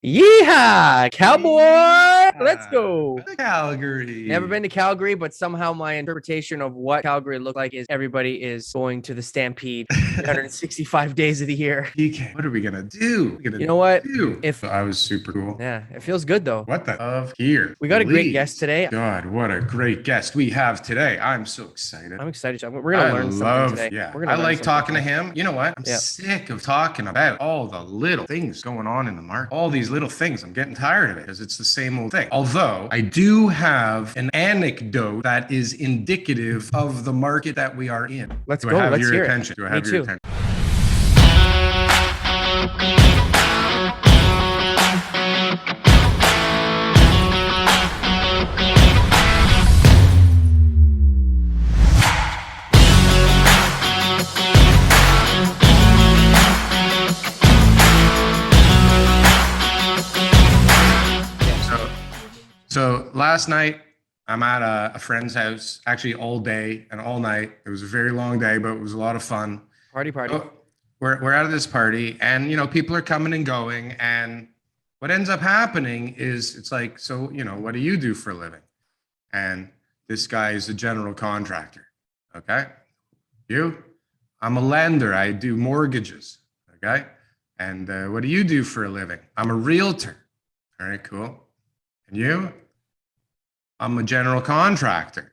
Yeehaw, cowboy! Let's go. Calgary. Never been to Calgary, but somehow my interpretation of what Calgary looked like is everybody is going to the Stampede 365 days of the year. TK, what are we gonna do? You know what? If I was super cool. Yeah, it feels good though. What the of here? We got a great guest today. God, what a great guest we have today. I'm so excited. I'm excited. We're gonna learn something today. Yeah, I like talking to him. You know what? I'm sick of talking about all the little things going on in the market. All these little things. I'm getting tired of it because it's the same old thing. Although I do have an anecdote that is indicative of the market that we are in. Let's go. Let's hear it. Do I have your attention? So last night, I'm at a friend's house, actually all day and all night. It was a very long day, but it was a lot of fun. Party. So we're out of this party and, people are coming and going. And what ends up happening is it's like, so, what do you do for a living? And this guy is a general contractor. Okay. I'm a lender. I do mortgages. Okay. And what do you do for a living? I'm a realtor. All right, cool. And you? I'm a general contractor.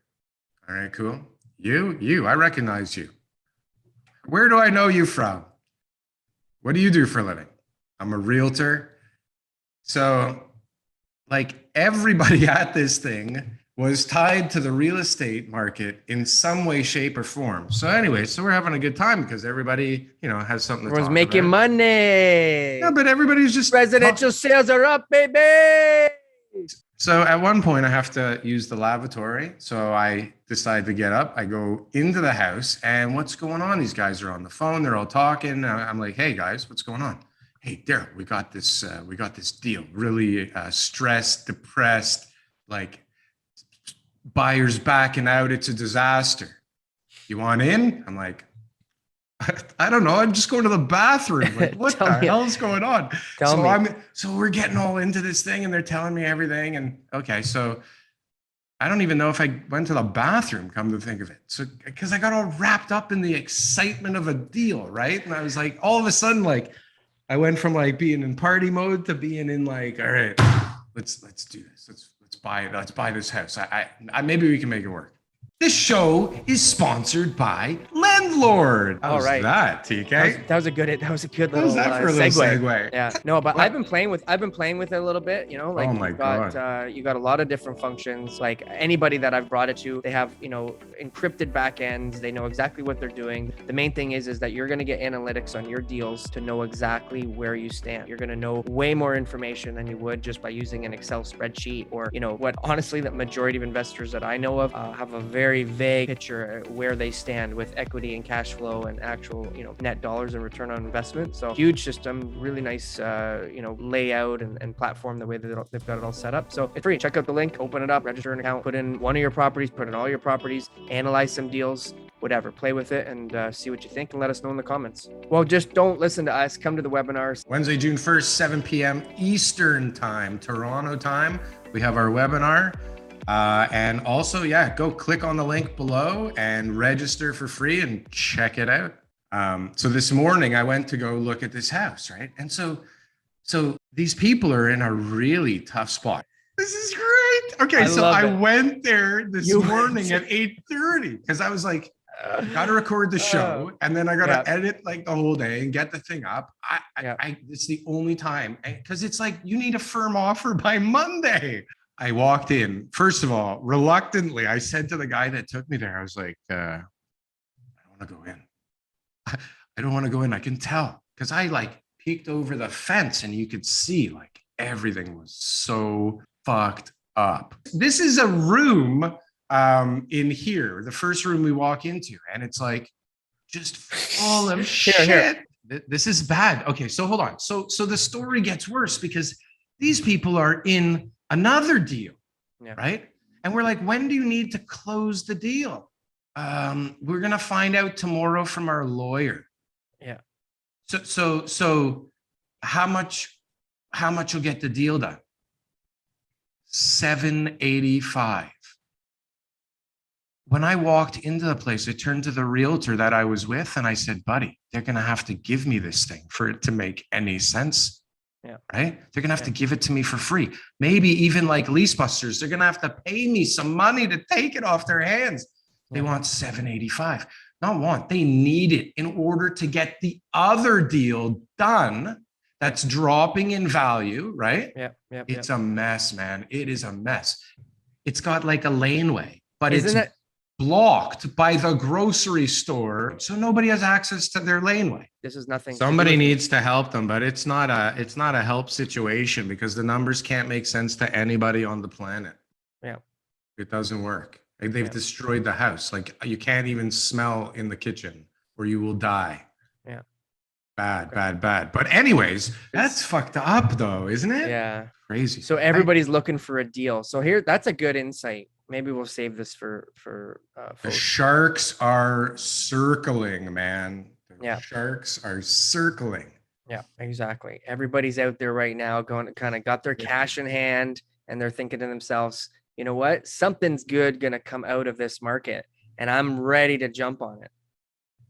All right, cool. I recognize you. Where do I know you from? What do you do for a living? I'm a realtor. So, like, everybody at this thing was tied to the real estate market in some way, shape, or form. So anyway, we're having a good time because everybody, has something to talk about. Everyone's making money. Yeah, but everybody's just residential sales are up, baby. So at one point I have to use the lavatory. So I decide to get up. I go into the house and what's going on? These guys are on the phone. They're all talking. I'm like, hey guys, what's going on? Hey, Darryl, we got this deal. Really stressed, depressed, like buyers backing out. It's a disaster. You want in? I'm like, I don't know. I'm just going to the bathroom. Like, what the hell is going on? So we're getting all into this thing and they're telling me everything. And okay, so I don't even know if I went to the bathroom, come to think of it. So, because I got all wrapped up in the excitement of a deal, right? And I was like, all of a sudden, like, I went from like being in party mode to being in like, all right, let's do this. Let's buy it. Let's buy this house. I maybe we can make it work. This show is sponsored by Landlord. All right, that TK. That was a good little segue. Yeah, no, but I've been playing with it a little bit. Like, oh my God. You got a lot of different functions. Like anybody that I've brought it to, they have encrypted back ends. They know exactly what they're doing. The main thing is that you're gonna get analytics on your deals to know exactly where you stand. You're gonna know way more information than you would just by using an Excel spreadsheet or what. Honestly, the majority of investors that I know of have a very vague picture where they stand with equity and cash flow and actual net dollars and return on investment. So huge system, really nice layout and platform, the way that they've got it all set up. So it's free. Check out the link, open it up, register an account, put in one of your properties, put in all your properties, analyze some deals, whatever, play with it and see what you think and let us know in the comments. Well, just don't listen to us, come to the webinars. Wednesday, June 1st, 7 p.m. Eastern time, Toronto time. We have our webinar. And also, go click on the link below and register for free and check it out. So this morning I went to go look at this house, right? And so these people are in a really tough spot. This is great. Okay, I went there this morning at 8:30 because I was like, got to record the show and then I got to edit like the whole day and get the thing up. It's the only time because it's like you need a firm offer by Monday. I walked in. First of all, reluctantly, I said to the guy that took me there, I was like, I don't want to go in. I don't want to go in. I can tell because I like peeked over the fence and you could see like everything was so fucked up. This is a room in here, the first room we walk into, and it's like just full of shit. Here. This is bad. Okay, so hold on. So the story gets worse because these people are in another deal, right? And we're like, when do you need to close the deal? We're gonna find out tomorrow from our lawyer. Yeah. So how much how much will get the deal done? 785. When I walked into the place, I turned to the realtor that I was with and I said, buddy, they're going to have to give me this thing for it to make any sense. Yeah. Right? They're going to have to give it to me for free. Maybe even like lease busters, they're going to have to pay me some money to take it off their hands. They want 785. Not want, they need it in order to get the other deal done that's dropping in value, right? It's a mess, man. It is a mess. It's got like a laneway, but it's blocked by the grocery store, so nobody has access to their laneway. This is nothing. Somebody needs to help them, but it's not a help situation because the numbers can't make sense to anybody on the planet. Yeah, it doesn't work. Like they've destroyed the house. Like you can't even smell in the kitchen, or you will die. Yeah, bad. But anyways, that's fucked up, though, isn't it? Yeah, crazy. So everybody's looking for a deal. So here, that's a good insight. Maybe we'll save this for the sharks are circling, man. The sharks are circling. Yeah, exactly. Everybody's out there right now going to kind of got their cash in hand and they're thinking to themselves, you know what? Something's good going to come out of this market and I'm ready to jump on it.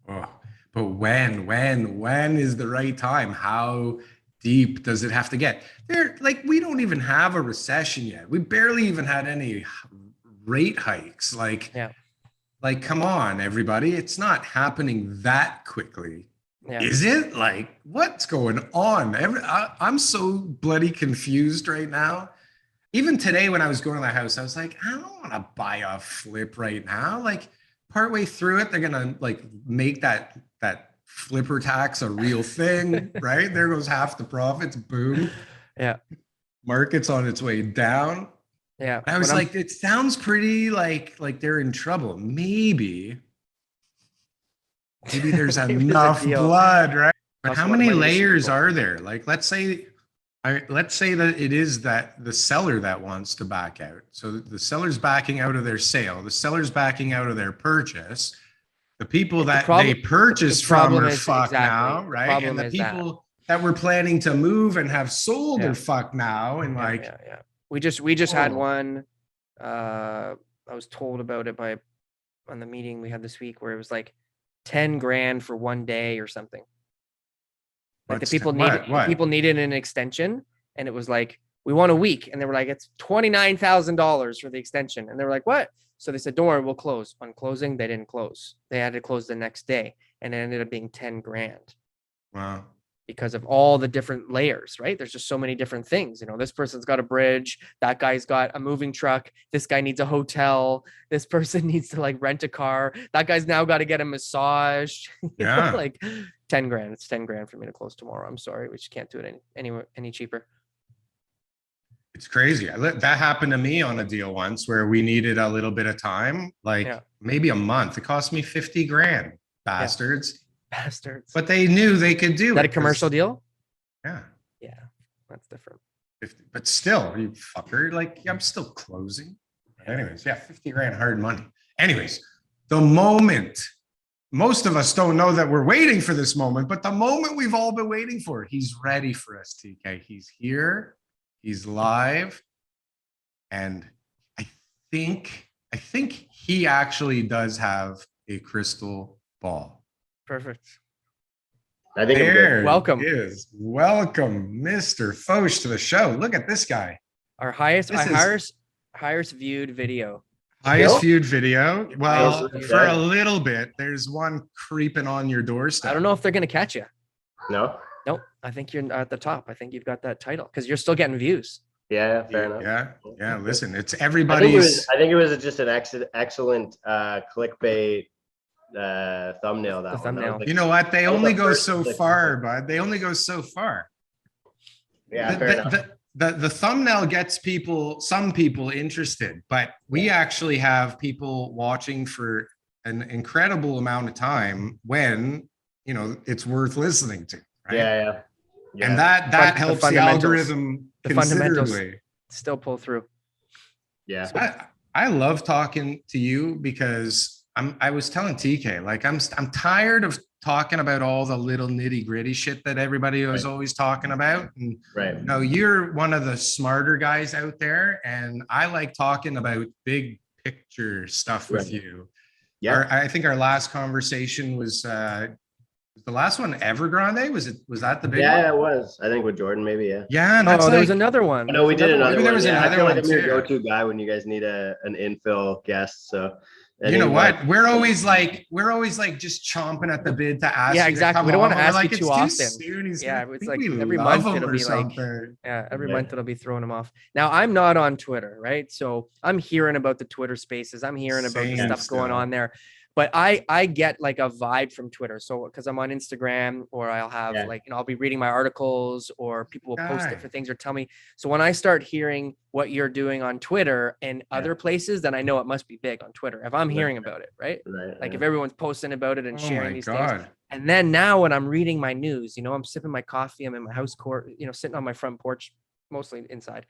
Oh, but when is the right time? How deep does it have to get? We don't even have a recession yet. We barely even had any rate hikes. Like, come on, everybody. It's not happening that quickly. Yeah. Is it? Like, what's going on? I'm so bloody confused right now. Even today when I was going to the house, I was like, I don't want to buy a flip right now. Like partway through it, they're going to like make that flipper tax a real thing, right? There goes half the profits. Boom. Yeah. Market's on its way down. Yeah. I was like, it sounds pretty like they're in trouble. Maybe there's enough blood, right? But how many layers are there? Like, let's say that it is that the seller that wants to back out. So the seller's backing out of their sale. The seller's backing out of their purchase. The people that they purchased from are fucked now, right? And the people that were planning to move and have sold are fucked now. And we just had one. I was told about it on the meeting we had this week where it was like 10 grand for one day or something. Like the people people needed an extension, and it was like, we want a week, and they were like, it's $29,000 for the extension, and they were like, what? So they said, don't worry, we'll close. On closing, they didn't close. They had to close the next day, and it ended up being 10 grand. Wow. Because of all the different layers, right? There's just so many different things. You know, this person's got a bridge, that guy's got a moving truck, this guy needs a hotel, this person needs to like rent a car, that guy's now got to get a massage. Yeah. Like 10 grand. It's 10 grand for me to close tomorrow. I'm sorry. We just can't do it any cheaper. It's crazy. That happened to me on a deal once where we needed a little bit of time, maybe a month. It cost me 50 grand. Bastards. Bastards. But they knew they could do it. Is that a commercial deal? Yeah. Yeah. That's different. 50, but still, you fucker, like I'm still closing. Anyways, 50 grand hard money. Anyways, the moment, most of us don't know that we're waiting for this moment, but the moment we've all been waiting for, he's ready for us, TK. He's here. He's live. And I think he actually does have a crystal ball. Perfect. I think welcome. Welcome, Mr. Foch, to the show. Look at this guy. Our highest viewed video. Highest viewed video. Well, for a little bit, there's one creeping on your doorstep. I don't know if they're gonna catch you. No. Nope. I think you're at the top. I think you've got that title because you're still getting views. Yeah, fair enough. Yeah. Listen, it's everybody's. I think it was just an excellent clickbait thumbnail. That thumbnail. You know what? They only go so far, bud. They only go so far. Yeah, fair enough. The thumbnail gets some people interested, but we actually have people watching for an incredible amount of time when it's worth listening to. Right? Yeah. And that helps the algorithm considerably. Still pull through. Yeah. So I love talking to you because I was telling TK, like I'm tired of talking about all the little nitty gritty shit that everybody was always talking about. And Right. you know, you're one of the smarter guys out there, and I like talking about big picture stuff with you. Yeah. I think our last conversation was the last one Evergrande. Was that the big one? Yeah, it was. I think with Jordan, maybe. Yeah. Yeah, and Oh, that's there was like, another one. No, we did another Maybe one. there was Yeah, I another feel like one I'm your too. go-to guy when you guys need an infill guest. So You know what? We're always like just chomping at the bid to ask Yeah, you exactly. to come We don't want on. to We're ask like, you it's too too often. soon. He's Yeah, gonna it's think like we every love month him it'll or be like, something. yeah, every Right. month it'll be throwing them off. Now I'm not on Twitter, right? So I'm hearing about the Twitter spaces. I'm hearing about the Same stuff going still. on there. But I get like a vibe from Twitter. So because I'm on Instagram, or I'll have Yeah. like, I'll be reading my articles, or people will post Guy. different things or tell me. So when I start hearing what you're doing on Twitter and other places, then I know it must be big on Twitter if I'm hearing about it, right? Right. Like if everyone's posting about it and Oh sharing my these things. God. And then now when I'm reading my news, I'm sipping my coffee, I'm in my house court, sitting on my front porch, mostly inside.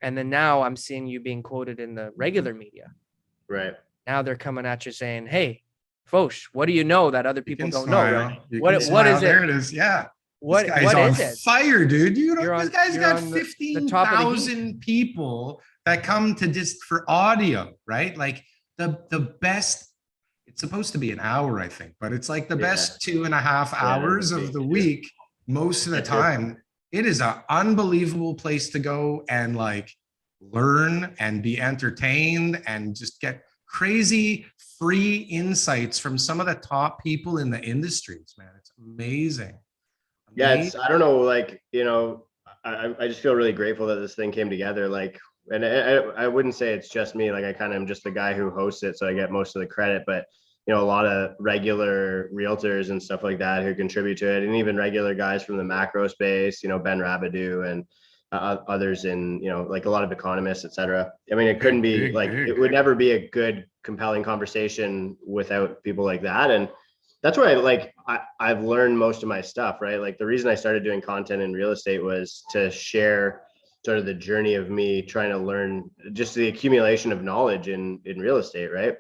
And then now I'm seeing you being quoted in the regular media. Right. Now they're coming at you saying, "Hey, Foch, what do you know that other people don't know?" Right? What is There it? it is. Yeah. What This guy's on is it? fire, dude. This guy's You're got on the top of the heap. 15,000 people that come to just for audio, right? Like the best. It's supposed to be an hour, I think, but it's like the best 2.5 hours of the week most of the time. It is an unbelievable place to go and like learn and be entertained and just get crazy free insights from some of the top people in the industries, man. It's amazing. Yeah, I don't know, like, I just feel really grateful that this thing came together. Like, and I wouldn't say it's just me. Like, I kind of am just the guy who hosts it, so I get most of the credit. But a lot of regular realtors and stuff like that who contribute to it, and even regular guys from the macro space, Ben Rabideau and others in, like a lot of economists, et cetera. I mean, it couldn't be like, it would never be a good, compelling conversation without people like that. And that's where I've learned most of my stuff, right? Like the reason I started doing content in real estate was to share sort of the journey of me trying to learn just the accumulation of knowledge in real estate, right?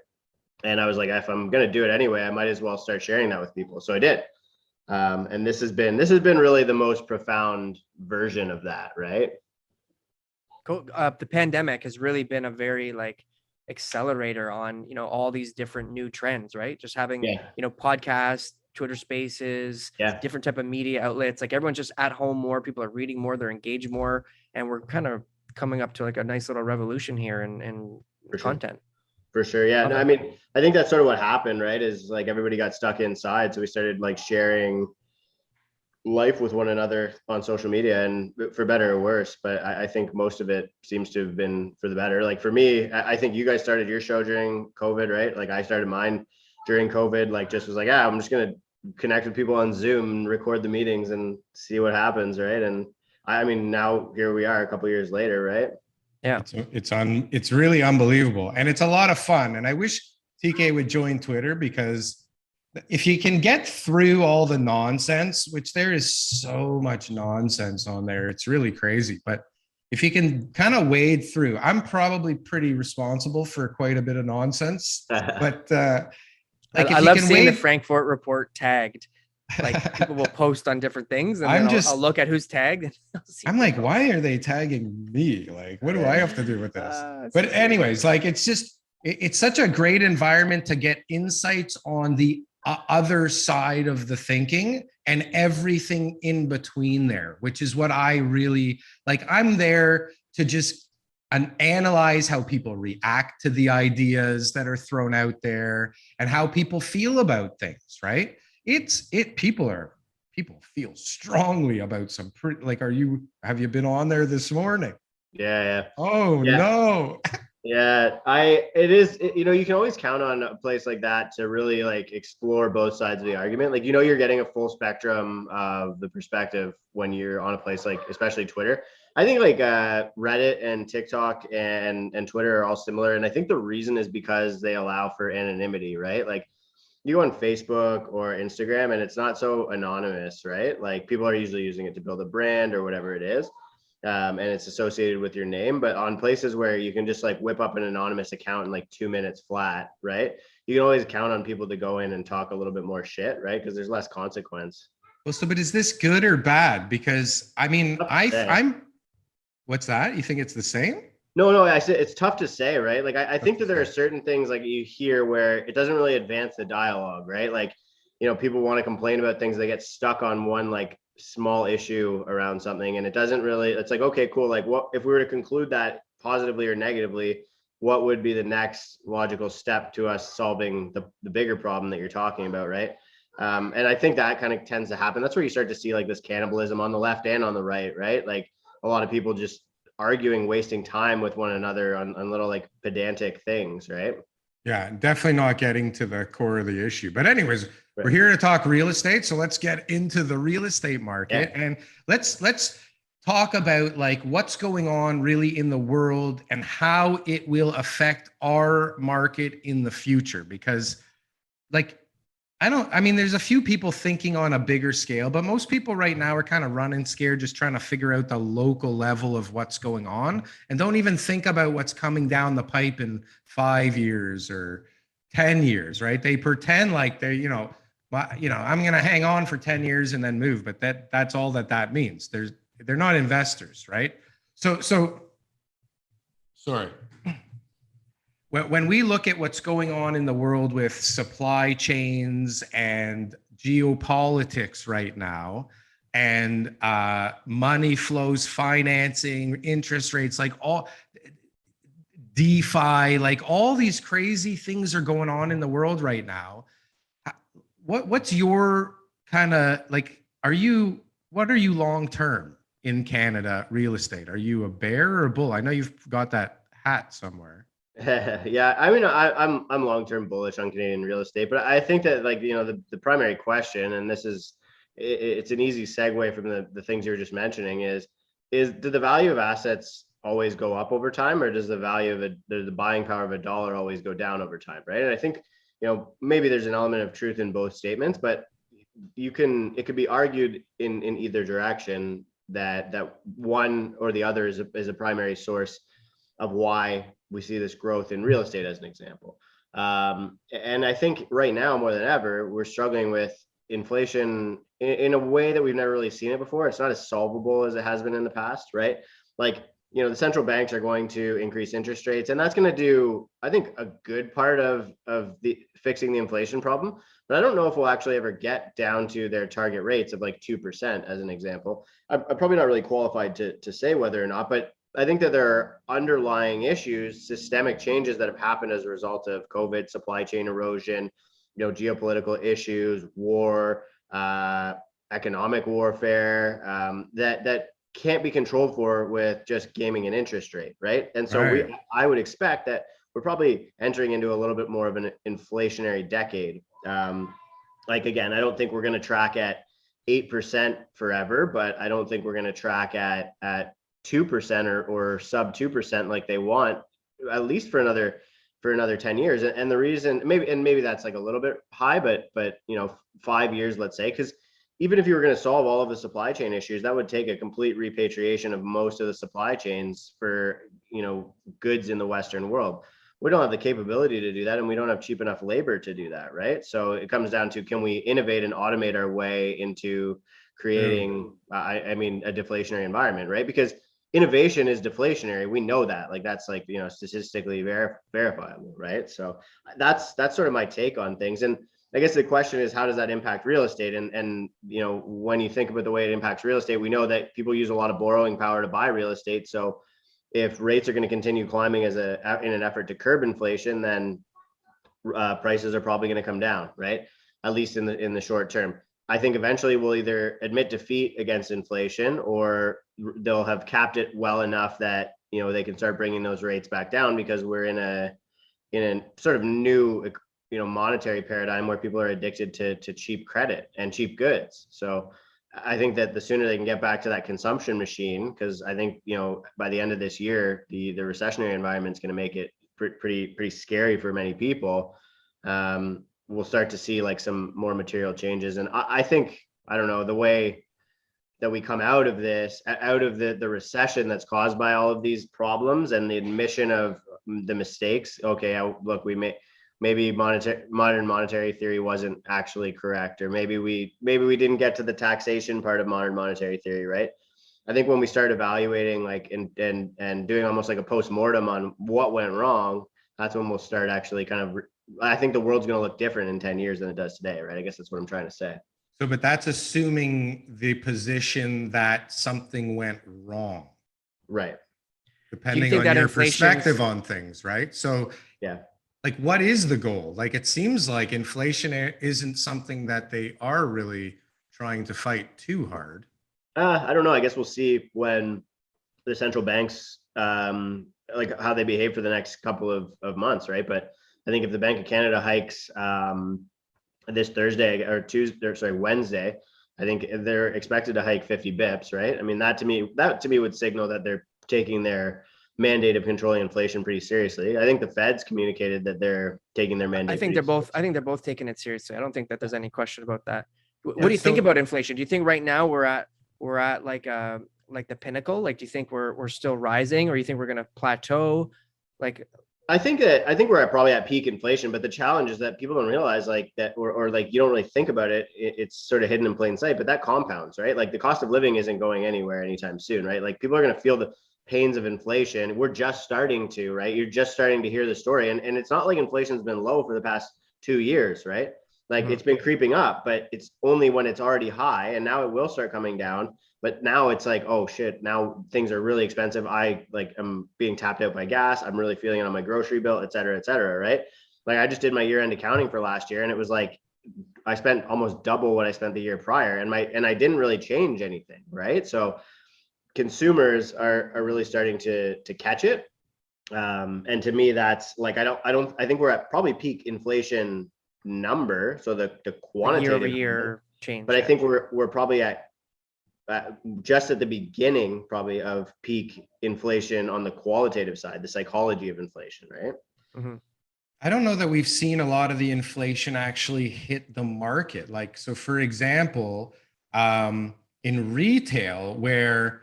And I was like, if I'm going to do it anyway, I might as well start sharing that with people. So I did. And this has been really the most profound version of that, right? The pandemic has really been a very accelerator on all these different new trends, right? Just having podcasts, Twitter spaces, different type of media outlets. Like everyone's just at home more, people are reading more, they're engaged more, and we're kind of coming up to like a nice little revolution here in content. For sure. Yeah. No, I mean, I think that's sort of what happened, right? Is like everybody got stuck inside. So we started like sharing life with one another on social media, and for better or worse. But I think most of it seems to have been for the better. Like for me, I think you guys started your show during COVID, right? Like I started mine during COVID, like just was like, I'm just going to connect with people on Zoom and record the meetings and see what happens. Right. And I mean, now here we are a couple of years later, right? Yeah, it's really unbelievable, and it's a lot of fun. And I wish TK would join Twitter, because if you can get through all the nonsense, which there is so much nonsense on there, it's really crazy. But if you can kind of wade through, I'm probably pretty responsible for quite a bit of nonsense. But I love seeing the Frankfurt report tagged. Like people will post on different things, and I'll look at who's tagged. I'm like, why are they tagging me? Like, what do I have to do with this? But anyways, like, it's such a great environment to get insights on the other side of the thinking and everything in between there, which is what I really like. I'm there to just analyze how people react to the ideas that are thrown out there and how people feel about things, right? People feel strongly about some like, have you been on there this morning? Yeah. Oh, yeah. No. Yeah, you can always count on a place like that to really like explore both sides of the argument. Like, you're getting a full spectrum of the perspective when you're on a place like, especially Twitter. I think like Reddit and TikTok and Twitter are all similar. And I think the reason is because they allow for anonymity, right? Like, you go on Facebook or Instagram and it's not so anonymous, right? Like people are usually using it to build a brand or whatever it is. and it's associated with your name. But on places where you can just like whip up an anonymous account in like 2 minutes flat, right? You can always count on people to go in and talk a little bit more shit, right? Because there's less consequence. Well, so, but is this good or bad? Because I mean, I'm, what's that? You think it's the same? No, I said it's tough to say, right? Like I think that there are certain things like you hear where it doesn't really advance the dialogue, right? Like, people want to complain about things, they get stuck on one like small issue around something, and it doesn't really, it's like, okay, cool. Like, what if we were to conclude that positively or negatively, what would be the next logical step to us solving the bigger problem that you're talking about, right? And I think that kind of tends to happen. That's where you start to see like this cannibalism on the left and on the right? Like a lot of people just arguing, wasting time with one another on little like pedantic things, right? Yeah, definitely not getting to the core of the issue. But anyways, we're here to talk real estate, so let's get into the real estate market, and let's talk about like what's going on really in the world and how it will affect our market in the future. Because like I mean, there's a few people thinking on a bigger scale, but most people right now are kind of running scared, just trying to figure out the local level of what's going on and don't even think about what's coming down the pipe in 5 years or 10 years, right? They pretend like they're, I'm going to hang on for 10 years and then move, but that's all that means. They're not investors, right? So sorry. When we look at what's going on in the world with supply chains and geopolitics right now, and money flows, financing, interest rates, like all DeFi, like all these crazy things are going on in the world right now. What's your kind of like, what are you long term in Canada real estate? Are you a bear or a bull? I know you've got that hat somewhere. Yeah, I mean, I'm long-term bullish on Canadian real estate, but I think that like, the primary question, and this is, it's an easy segue from the things you were just mentioning is do the value of assets always go up over time, or does the value of the buying power of a dollar always go down over time, right? And I think, maybe there's an element of truth in both statements, but it could be argued in either direction that one or the other is a primary source of why we see this growth in real estate, as an example. And I think right now more than ever, we're struggling with inflation in a way that we've never really seen it before. It's not as solvable as it has been in the past, right? Like, the central banks are going to increase interest rates, and that's going to do, I think, a good part of the fixing the inflation problem. But I don't know if we'll actually ever get down to their target rates of like 2%, as an example. I'm probably not really qualified to say whether or not, but I think that there are underlying issues, systemic changes that have happened as a result of COVID, supply chain erosion, geopolitical issues, war, economic warfare, that can't be controlled for with just gaming an interest rate, right? And so I would expect that we're probably entering into a little bit more of an inflationary decade. Like, again, I don't think we're going to track at 8% forever, but I don't think we're going to track at 2% or sub 2% like they want, at least for another 10 years. And the reason, maybe that's like a little bit high, but 5 years, let's say, because even if you were going to solve all of the supply chain issues, that would take a complete repatriation of most of the supply chains for goods in the Western world. We don't have the capability to do that, and we don't have cheap enough labor to do that, right? So it comes down to, can we innovate and automate our way into creating a deflationary environment, right? Because innovation is deflationary. We know that, like, that's like, statistically verifiable, right? So that's sort of my take on things. And I guess the question is, how does that impact real estate? And when you think about the way it impacts real estate, we know that people use a lot of borrowing power to buy real estate. So if rates are going to continue climbing in an effort to curb inflation, then prices are probably going to come down, right? At least in the short term. I think eventually we'll either admit defeat against inflation, or they'll have capped it well enough that they can start bringing those rates back down, because we're in a sort of new monetary paradigm where people are addicted to cheap credit and cheap goods. So I think that the sooner they can get back to that consumption machine, because I think by the end of this year, the recessionary environment is going to make it pretty scary for many people. We'll start to see like some more material changes. And I think, I don't know, the way that we come out of this, out of the recession that's caused by all of these problems and the admission of the mistakes. Okay, look, maybe modern monetary theory wasn't actually correct, or maybe we didn't get to the taxation part of modern monetary theory, right? I think when we start evaluating like and doing almost like a post-mortem on what went wrong, that's when we'll start actually kind of, I think the world's going to look different in 10 years than it does today, right? I guess that's what I'm trying to say. So, but that's assuming the position that something went wrong. Right. Depending on your perspective on things, right? So, yeah. Like, what is the goal? Like, it seems like inflation isn't something that they are really trying to fight too hard. I don't know. I guess we'll see when the central banks, like how they behave for the next couple of months, right? But I think if the Bank of Canada hikes this Thursday or Wednesday, I think they're expected to hike 50 bips, right? I mean, that to me would signal that they're taking their mandate of controlling inflation pretty seriously. I think the Fed's communicated that they're taking their mandate. I think they're both taking it seriously. I don't think that there's any question about that. What do you think about inflation? Do you think right now we're at like the pinnacle? Like, do you think we're still rising, or you think we're going to plateau? Like, I think we're probably at peak inflation, but the challenge is that people don't realize like that, or like you don't really think about it. It's sort of hidden in plain sight, but that compounds, right? Like the cost of living isn't going anywhere anytime soon, right? Like people are going to feel the pains of inflation. We're just starting to, right? You're just starting to hear the story, and it's not like inflation's been low for the past 2 years, right? Like it's been creeping up, but it's only when it's already high, and now it will start coming down. But now it's like, oh shit, now things are really expensive. I'm being tapped out by gas. I'm really feeling it on my grocery bill, et cetera, right? Like I just did my year-end accounting for last year, and it was like I spent almost double what I spent the year prior, and I didn't really change anything, right? So consumers are really starting to catch it. And to me, that's like I think we're at probably peak inflation number. So the quantitative year-over-year change. But I think we're probably at just at the beginning probably of peak inflation on the qualitative side, the psychology of inflation, right? Mm-hmm. I don't know that we've seen a lot of the inflation actually hit the market. Like, so for example, in retail, where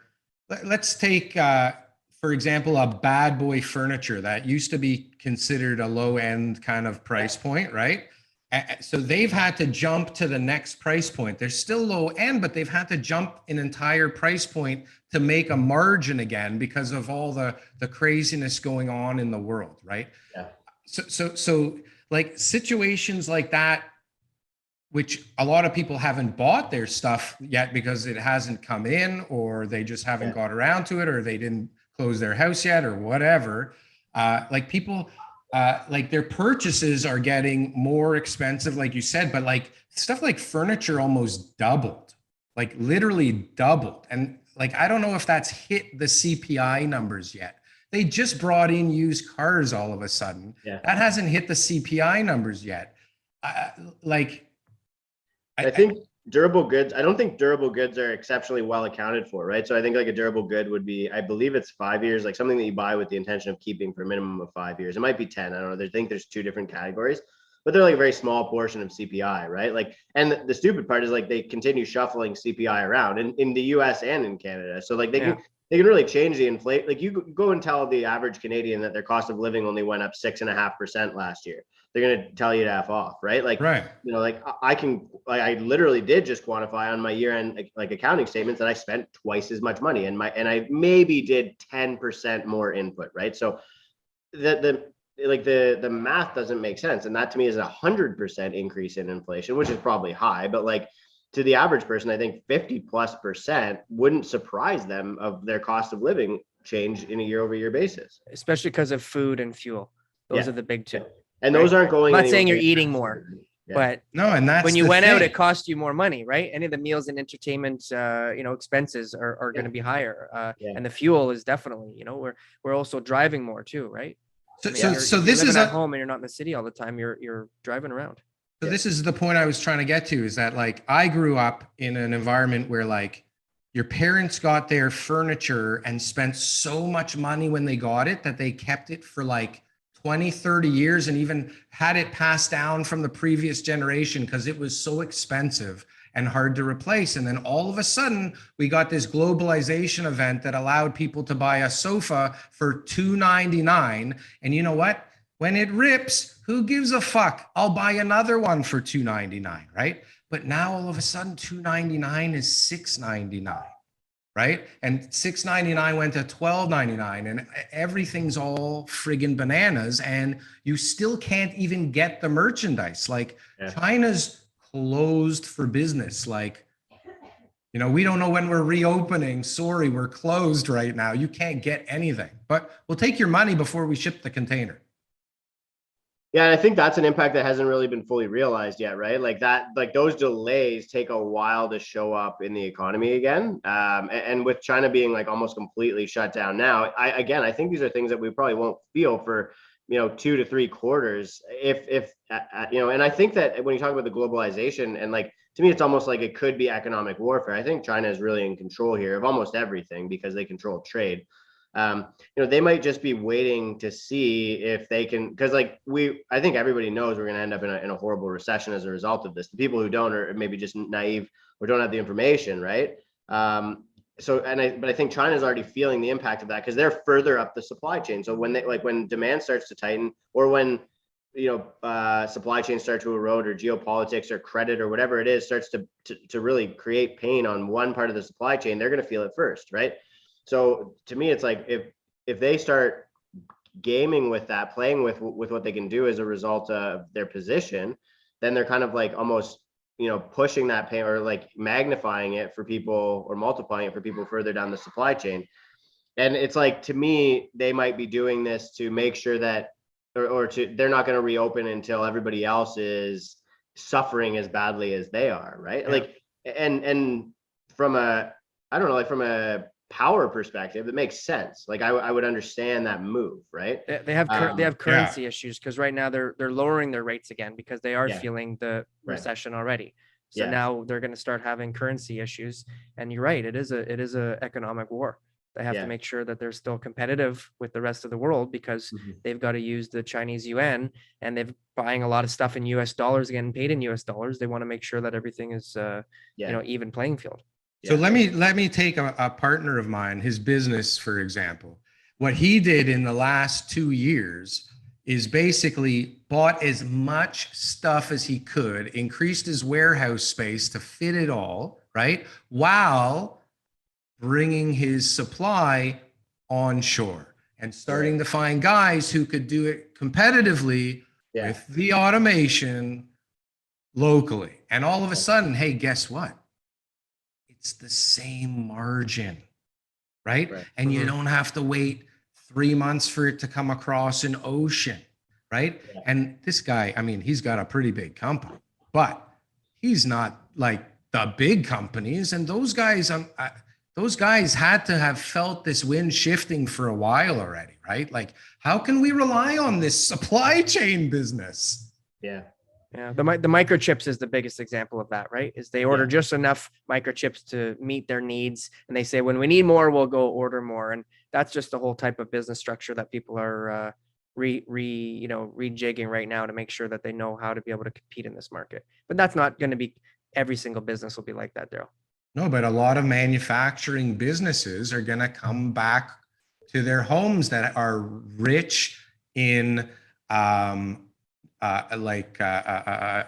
let's take, for example, a bad boy furniture that used to be considered a low end kind of price point, right? So they've had to jump to the next price point. They're still low end, but they've had to jump an entire price point to make a margin again because of all the craziness going on in the world, right? Yeah. So like situations like that, which a lot of people haven't bought their stuff yet because it hasn't come in, or they just haven't got around to it, or they didn't close their house yet, or whatever. Like people, like their purchases are getting more expensive, like you said, but like stuff like furniture almost doubled, like literally doubled. And like, I don't know if that's hit the CPI numbers yet. They just brought in used cars all of a sudden. Yeah. That hasn't hit the CPI numbers yet. I think durable goods, I don't think durable goods are exceptionally well accounted for, right? So I think like a durable good would be, I believe it's 5 years, like something that you buy with the intention of keeping for a minimum of 5 years. It might be 10, I don't know. I think there's two different categories, but they're like a very small portion of CPI, right? Like, and the stupid part is like they continue shuffling CPI around in the US and in Canada. So like they can really change the inflation. Like you go and tell the average Canadian that their cost of living only went up 6.5% last year. They're going to tell you to F off, right? Like, right. You know, like I literally did just quantify on my year-end like accounting statements that I spent twice as much money, and I maybe did 10% more input, right? So the math doesn't make sense, and that to me is 100% increase in inflation, which is probably high, but like to the average person, I think 50+% wouldn't surprise them of their cost of living change in a year-over-year basis, especially because of food and fuel. Those are the big two. And those aren't going. I'm not saying you're eating more, but no, and that's when you went out, it cost you more money, right? Any of the meals and entertainment, expenses are going to be higher, and the fuel is definitely, we're also driving more too, right? So this is at home and you're not in the city all the time. You're driving around. So this is the point I was trying to get to, is that like I grew up in an environment where like your parents got their furniture and spent so much money when they got it that they kept it for like 20, 30 years and even had it passed down from the previous generation because it was so expensive. and hard to replace. And then all of a sudden, we got this globalization event that allowed people to buy a sofa for $299. And you know what? When it rips, who gives a fuck? I'll buy another one for $299, right? But now all of a sudden, $299 is $699, right? And $699 went to $12.99, and everything's all friggin' bananas. And you still can't even get the merchandise. Like China's closed for business. Like, you know, we don't know when we're reopening. Sorry, we're closed right now. You can't get anything, but we'll take your money before we ship the container. Yeah, and I think that's an impact that hasn't really been fully realized yet, right? Like that, like those delays take a while to show up in the economy again. And with China being like almost completely shut down now, I think these are things that we probably won't feel for, 2 to 3 quarters. And I think that when you talk about the globalization and like, to me, it's almost like it could be economic warfare. I think China is really in control here of almost everything because they control trade. They might just be waiting to see if they can, because like I think everybody knows we're going to end up in a horrible recession as a result of this. The people who don't are maybe just naive or don't have the information, right? But I think China's already feeling the impact of that because they're further up the supply chain. So when demand starts to tighten, or when supply chains start to erode, or geopolitics or credit or whatever it is starts to really create pain on one part of the supply chain, they're going to feel it first, right? So to me, it's like if they start gaming with that, playing with what they can do as a result of their position, then they're kind of like almost pushing that pain, or like magnifying it for people, or multiplying it for people further down the supply chain. And it's like, to me, they might be doing this to make sure that they're not going to reopen until everybody else is suffering as badly as they are, right? Yeah. Like and from a power perspective, it makes sense. Like I would understand that move, right? They have currency issues because right now they're lowering their rates again because they are feeling the recession already. So now they're going to start having currency issues. And you're right, it is a economic war. They have to make sure that they're still competitive with the rest of the world because they've got to use the Chinese yuan, and they're buying a lot of stuff in US dollars, again paid in US dollars. They want to make sure that everything is even playing field. So let me take a partner of mine, his business, for example. What he did in the last 2 years is basically bought as much stuff as he could, increased his warehouse space to fit it all, right? While bringing his supply onshore and starting to find guys who could do it competitively with the automation locally. And all of a sudden, hey, guess what? It's the same margin, right? And you don't have to wait 3 months for it to come across an ocean, right? And this guy, I mean, he's got a pretty big company, but he's not like the big companies. And those guys had to have felt this wind shifting for a while already, right? Like, how can we rely on this supply chain business? Yeah, the microchips is the biggest example of that, right? Is they order just enough microchips to meet their needs, and they say when we need more, we'll go order more, and that's just the whole type of business structure that people are rejigging right now to make sure that they know how to be able to compete in this market. But that's not going to be every single business will be like that, Darryl. No, but a lot of manufacturing businesses are going to come back to their homes that are rich in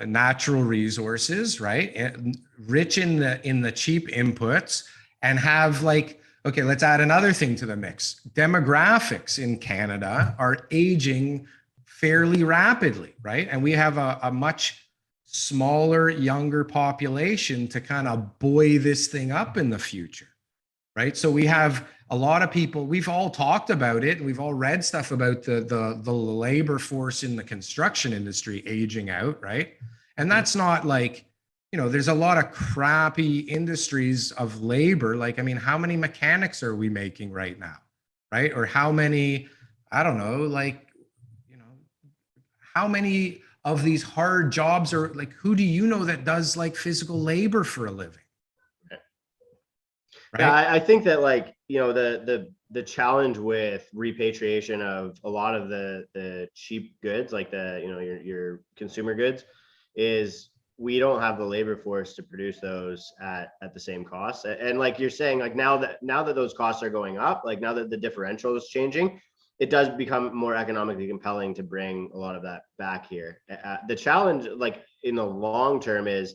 natural resources, right? And rich in the cheap inputs, and have let's add another thing to the mix. Demographics in Canada are aging fairly rapidly, right? And we have a much smaller, younger population to kind of buoy this thing up in the future, right? So we have a lot of people, we've all talked about it, and we've all read stuff about the labor force in the construction industry aging out, right? And that's not like, there's a lot of crappy industries of labor. Like, I mean, how many mechanics are we making right now, right? Or how many, I don't know, how many of these hard jobs are like, who do you know that does like physical labor for a living? Right? Yeah, I think that the challenge with repatriation of a lot of the cheap goods, like your consumer goods, is we don't have the labor force to produce those at the same cost. And like you're saying, like now that those costs are going up, like now that the differential is changing, it does become more economically compelling to bring a lot of that back here. The challenge, like in the long term, is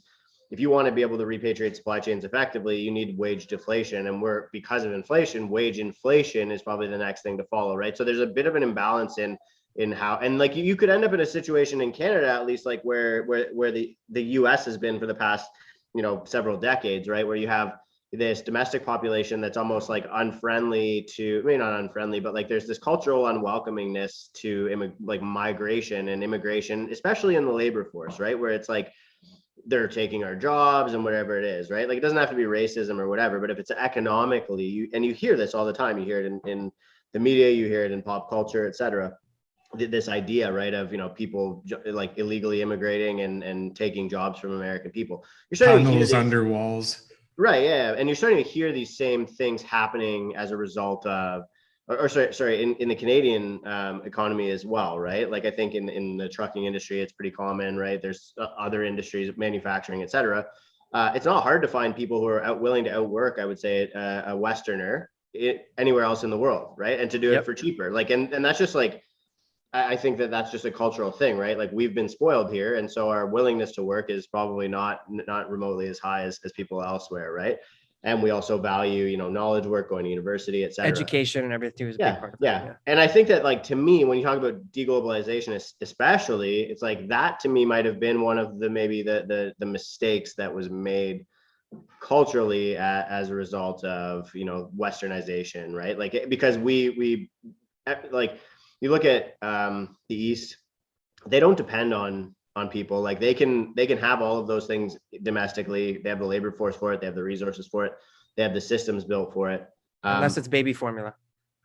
if you want to be able to repatriate supply chains effectively, you need wage deflation. And because of inflation, wage inflation is probably the next thing to follow, right? So there's a bit of an imbalance in how, and like you could end up in a situation in Canada, at least, like where the US has been for the past, several decades, right? Where you have this domestic population that's almost like unfriendly to, maybe not unfriendly, but like there's this cultural unwelcomingness to like migration and immigration, especially in the labor force, right? Where it's like, they're taking our jobs and whatever it is, right? Like it doesn't have to be racism or whatever, but if it's economically, you hear this all the time, you hear it in the media, you hear it in pop culture, etc. This idea, right, of people like illegally immigrating and taking jobs from American people. You're starting to hear Tunnels under walls. Right, yeah, and you're starting to hear these same things happening as a result of, in the Canadian economy as well, right? Like I think in the trucking industry, it's pretty common, right? There's other industries, manufacturing, etc. It's not hard to find people who are willing to outwork, I would say, a Westerner anywhere else in the world, right? And to do it for cheaper, like, and that's just like, I think that's just a cultural thing, right? Like we've been spoiled here, and so our willingness to work is probably not remotely as high as people elsewhere, right? And we also value, knowledge work, going to university, et cetera. Education and everything is a big part of it. Yeah. And I think that, like, to me, when you talk about de-globalization, especially, it's like that to me might have been one of the mistakes that was made culturally as a result of, Westernization, right? Like, because we like, you look at the East, they don't depend on people. Like they can have all of those things domestically. They have the labor force for it. They have the resources for it. They have the systems built for it. Unless it's baby formula.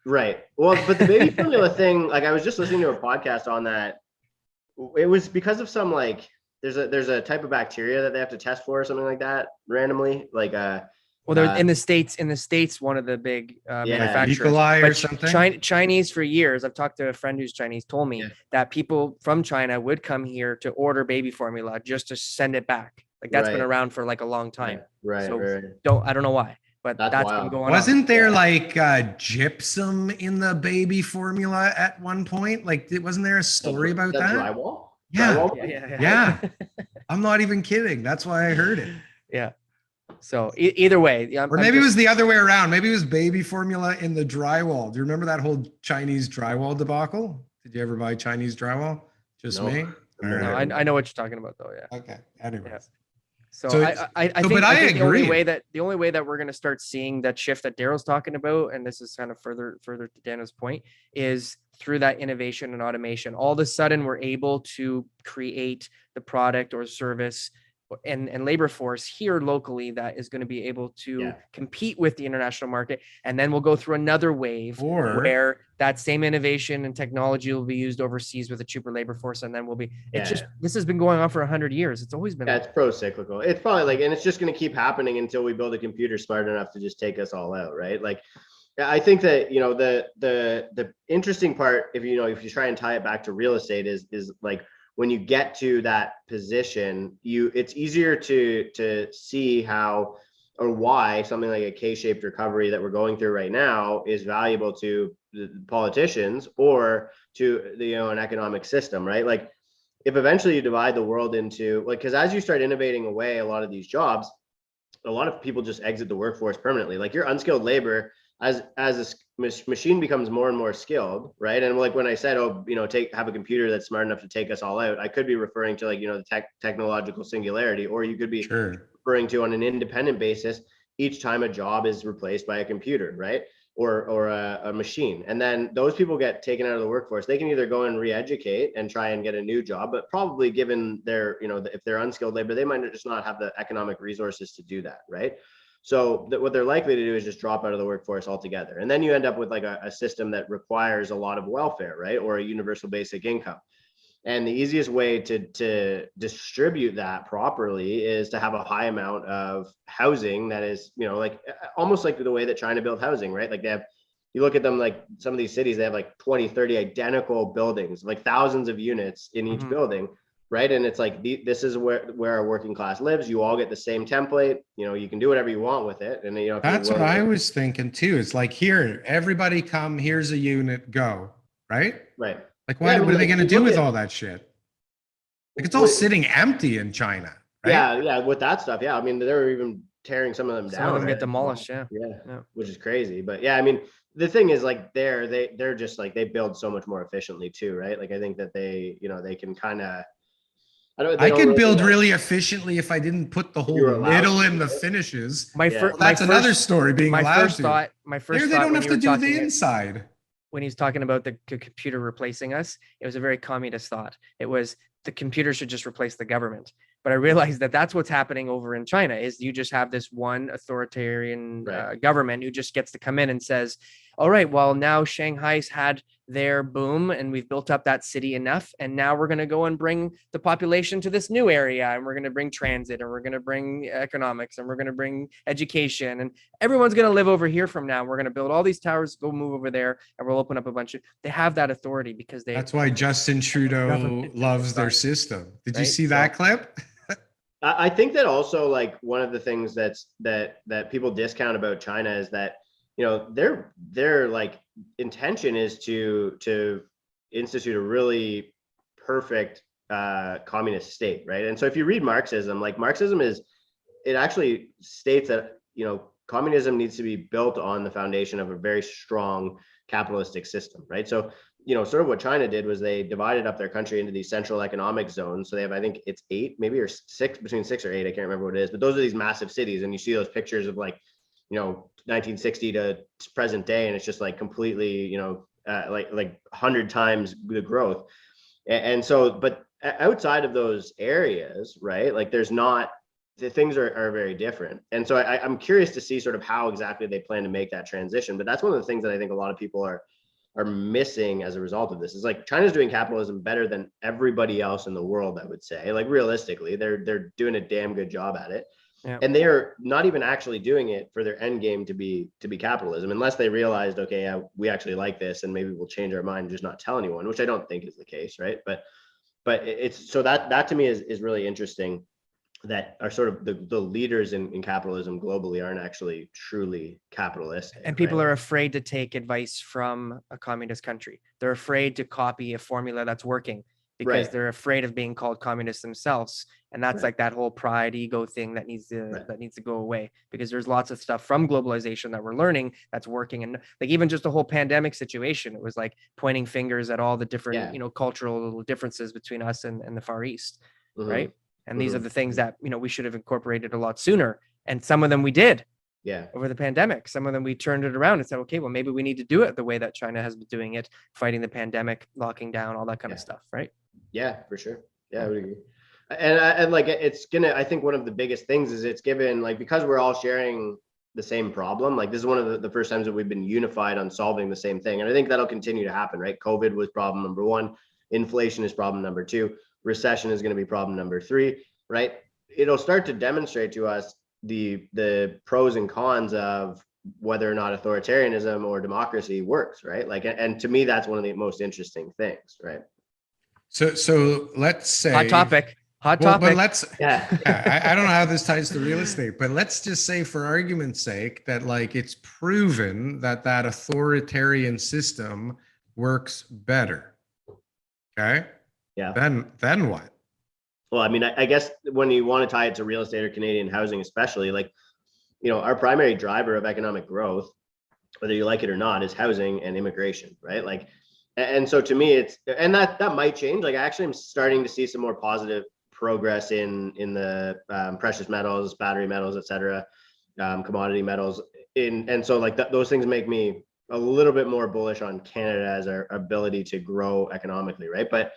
Right. Well, but the baby formula thing, like I was just listening to a podcast on that. It was because of some, like, there's a type of bacteria that they have to test for or something like that randomly. Like well, there's in the States, one of the big manufacturers, E. coli or something. Chinese for years. I've talked to a friend who's Chinese, told me that people from China would come here to order baby formula just to send it back. Like that's been around for like a long time. Right. So I don't know why, but that's been going on. Wasn't there like gypsum in the baby formula at one point? Like, wasn't there a story about that? Drywall? Yeah. I'm not even kidding. That's why I heard it. Yeah. So either way, or maybe it was the other way around. Maybe it was baby formula in the drywall. Do you remember that whole Chinese drywall debacle? Did you ever buy Chinese drywall? Just me? No, I know what you're talking about though. Yeah. Okay. Anyways. Yeah. So I think agree. The only way that we're going to start seeing that shift that Darryl's talking about, and this is kind of further to Daniel's point, is through that innovation and automation. All of a sudden, we're able to create the product or service and labor force here locally that is going to be able to compete with the international market. And then we'll go through another wave where that same innovation and technology will be used overseas with a cheaper labor force. And then this has been going on for 100 years. It's always been. It's pro-cyclical. It's probably like, and it's just going to keep happening until we build a computer smart enough to just take us all out. Right. Like, I think that, the interesting part, if you try and tie it back to real estate is like, when you get to that position, it's easier to see how or why something like a K-shaped recovery that we're going through right now is valuable to the politicians or to an economic system, right? Like if eventually you divide the world into, like, because as you start innovating away a lot of these jobs, a lot of people just exit the workforce permanently. Like your unskilled labor, as a machine becomes more and more skilled, right? And like when I said, have a computer that's smart enough to take us all out, I could be referring to, like, the technological singularity, or you could be referring to, on an independent basis, each time a job is replaced by a computer, right? Or a machine. And then those people get taken out of the workforce. They can either go and re-educate and try and get a new job, but probably given their, if they're unskilled labor, they might just not have the economic resources to do that, right? So what they're likely to do is just drop out of the workforce altogether. And then you end up with like a system that requires a lot of welfare, right? Or a universal basic income. And the easiest way to distribute that properly is to have a high amount of housing that is, like almost like the way that China built housing, right? Like you look at them, like some of these cities, they have like 20, 30 identical buildings, like thousands of units in each building. right? And it's like, this is where our working class lives. You all get the same template. You know, you can do whatever you want with it. And, you know, if That's what I was thinking too. It's like, here, everybody come, here's a unit, go, right? right. Like, what are they going to do with all that shit? Like, it's all sitting empty in China, right? Yeah, with that stuff. Yeah, I mean, they were even tearing some of them down. Some of them get demolished. Yeah, which is crazy. But yeah, I mean, the thing is, like, they're just like, they build so much more efficiently too, right? Like, I think that they, you know, they can kind of. I could build really efficiently if I didn't put the whole middle in the finishes. That's another story. Being allowed to. My first they don't have to do the inside. When he's talking about the computer replacing us, it was a very communist thought. It was the computer should just replace the government. But I realized that that's what's happening over in China. Is you just have this one authoritarian government who just gets to come in and says, all right, well, now Shanghai's had their boom and we've built up that city enough. And now we're going to go and bring the population to this new area. And we're going to bring transit, and we're going to bring economics, and we're going to bring education. And everyone's going to live over here from now. We're going to build all these towers, go move over there, and we'll open up a bunch of, they have that authority because that's why Justin Trudeau loves their system. Did you see that clip? I think that also, like, one of the things that people discount about China is that, you know, their like intention is to institute a really perfect communist state, right? And so if you read Marxism, like, Marxism it actually states that, you know, communism needs to be built on the foundation of a very strong capitalistic system, right? So, you know, sort of what China did was they divided up their country into these central economic zones. So they have, I think it's 8, maybe, or 6, between 6 or 8. I can't remember what it is, but those are these massive cities. And you see those pictures of, like, you know, 1960 to present day. And it's just like completely, you know, like 100 times the growth. And so, but outside of those areas, right, like, there's not, the things are very different. And so I'm curious to see sort of how exactly they plan to make that transition. But that's one of the things that I think a lot of people are missing as a result of this. Is like, China's doing capitalism better than everybody else in the world, I would say. Like, realistically, they're doing a damn good job at it. Yeah. And they are not even actually doing it for their end game to be capitalism, unless they realized, okay, yeah, we actually like this, and maybe we'll change our mind and just not tell anyone, which I don't think is the case, right? But it's, so that to me is really interesting, that are sort of the leaders in capitalism globally aren't actually truly capitalistic. And people are afraid to take advice from a communist country. They're afraid to copy a formula that's working because they're afraid of being called communists themselves. And that's like that whole pride ego thing that needs to go away, because there's lots of stuff from globalization that we're learning that's working. And like, even just the whole pandemic situation, it was like pointing fingers at all the different, you know, cultural differences between us and the Far East. Right. And these are the things that, you know, we should have incorporated a lot sooner. And some of them we did over the pandemic. Some of them we turned it around and said, okay, well, maybe we need to do it the way that China has been doing it, fighting the pandemic, locking down, all that kind of stuff. Right. Yeah, for sure. Yeah, I would agree. And like, it's gonna, I think one of the biggest things is it's given, like, because we're all sharing the same problem, like, this is one of the first times that we've been unified on solving the same thing. And I think that'll continue to happen, right? COVID was problem number 1. Inflation is problem number 2. Recession is going to be problem number 3, right? It'll start to demonstrate to us the pros and cons of whether or not authoritarianism or democracy works, right? Like, and to me, that's one of the most interesting things, right? So let's say hot topic. But let's, I don't know how this ties to real estate, but let's just say, for argument's sake, that, like, it's proven that authoritarian system works better. Okay. Yeah. Then what? Well, I mean, I guess when you want to tie it to real estate or Canadian housing, especially, like, you know, our primary driver of economic growth, whether you like it or not, is housing and immigration, right? Like, and so to me, it's, and that might change. Like, I actually am starting to see some more positive progress in the precious metals, battery metals, et cetera, commodity metals. And so, like, those things make me a little bit more bullish on Canada as our ability to grow economically, right? But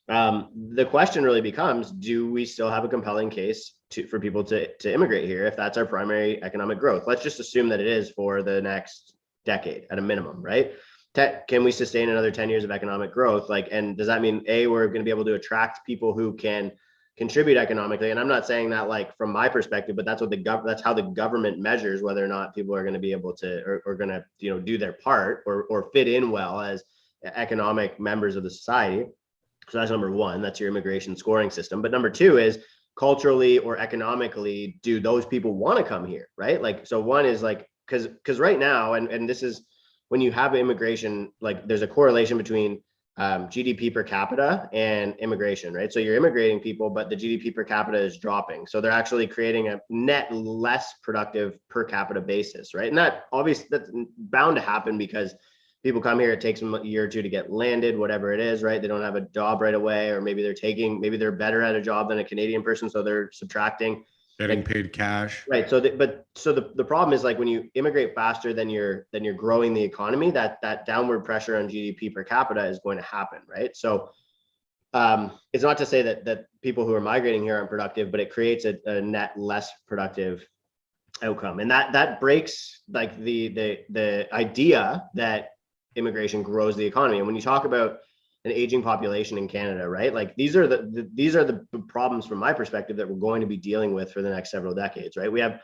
the question really becomes, do we still have a compelling case for people to immigrate here if that's our primary economic growth? Let's just assume that it is for the next decade at a minimum, right? Can we sustain another 10 years of economic growth? Like, and does that mean, A, we're going to be able to attract people who can contribute economically? And I'm not saying that, like, from my perspective, but that's what that's how the government measures whether or not people are going to be able to, or going to, you know, do their part or fit in well as economic members of the society. So that's number one. That's your immigration scoring system. But number two is culturally or economically, do those people want to come here, right? Like, so one is like, because right now, and this is when you have immigration, like there's a correlation between GDP per capita and immigration, right? So you're immigrating people, but the GDP per capita is dropping. So they're actually creating a net less productive per capita basis, right? And that obviously that's bound to happen because people come here, it takes them a year or two to get landed, whatever it is, right? They don't have a job right away, or maybe they're better at a job than a Canadian person, so they're subtracting. Getting paid cash. Right. So the problem is like when you immigrate faster than you're growing the economy, that downward pressure on GDP per capita is going to happen, right? So it's not to say that people who are migrating here aren't productive, but it creates a net less productive outcome. And that breaks like the idea that immigration grows the economy. And when you talk about an aging population in Canada, right? Like these are the problems from my perspective that we're going to be dealing with for the next several decades, right? We have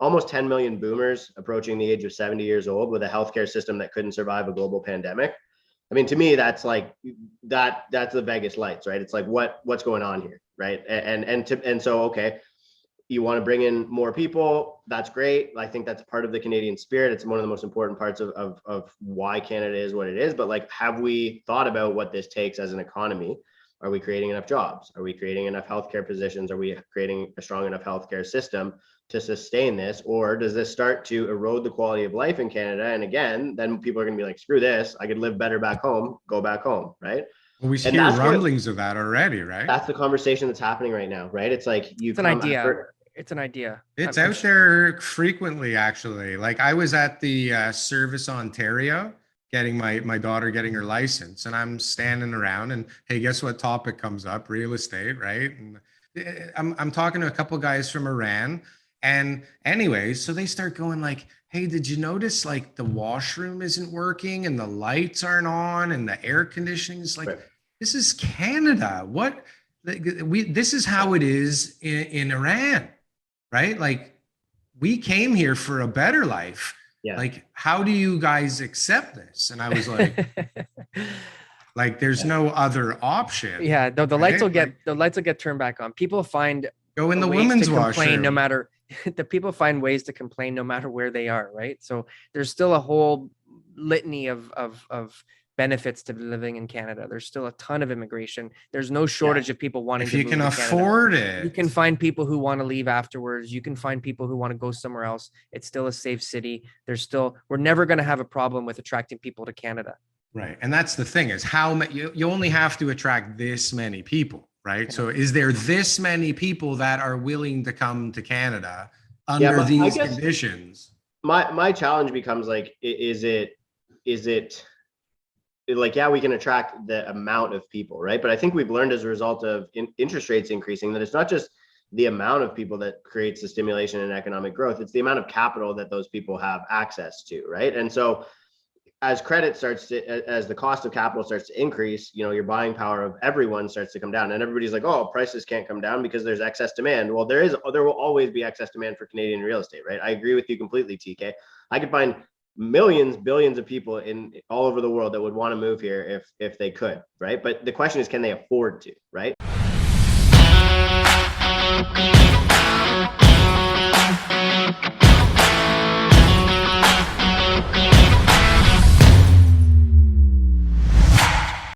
almost 10 million boomers approaching the age of 70 years old with a healthcare system that couldn't survive a global pandemic. I mean, to me, that's like that's the Vegas lights, right? It's like what's going on here, right? And so okay, you want to bring in more people, that's great. I think that's part of the Canadian spirit. It's one of the most important parts of why Canada is what it is. But like, have we thought about what this takes as an economy? Are we creating enough jobs? Are we creating enough healthcare positions? Are we creating a strong enough healthcare system to sustain this? Or does this start to erode the quality of life in Canada? And again, then people are going to be like, screw this, I could live better back home, go back home, right? Well, we hear rumblings of that already, right? That's the conversation that's happening right now, right? It's like it's an idea. It's an idea. It's out there frequently, actually. Like I was at the Service Ontario getting my daughter getting her license, and I'm standing around, and hey, guess what topic comes up? Real estate, right? And I'm talking to a couple guys from Iran, and anyways, so they start going like, hey, did you notice like the washroom isn't working and the lights aren't on and the air conditioning is like, right. This is Canada. What? This is how it is in Iran. Right? Like we came here for a better life. Yeah. Like, how do you guys accept this? And I was like, like, there's no other option. Yeah. The lights will get turned back on. People find go in the women's washroom. No matter the people find ways to complain no matter where they are. Right. So there's still a whole litany of benefits to living in Canada. There's still a ton of immigration. There's no shortage of people wanting to move to Canada. If you can afford it. You can find people who want to leave afterwards. You can find people who want to go somewhere else. It's still a safe city. We're never going to have a problem with attracting people to Canada. Right. And that's the thing is how you only have to attract this many people, right? So is there this many people that are willing to come to Canada under these conditions? My challenge becomes like, is it like, yeah, we can attract the amount of people, right? But I think we've learned as a result of interest rates increasing that it's not just the amount of people that creates the stimulation and economic growth, it's the amount of capital that those people have access to, right? And so as the cost of capital starts to increase, your buying power of everyone starts to come down, and everybody's like, oh, prices can't come down because there's excess demand. Well, there will always be excess demand for Canadian real estate, right? I agree with you completely, TK. I could find billions of people in all over the world that would want to move here if they could, right? But the question is, can they afford to, right?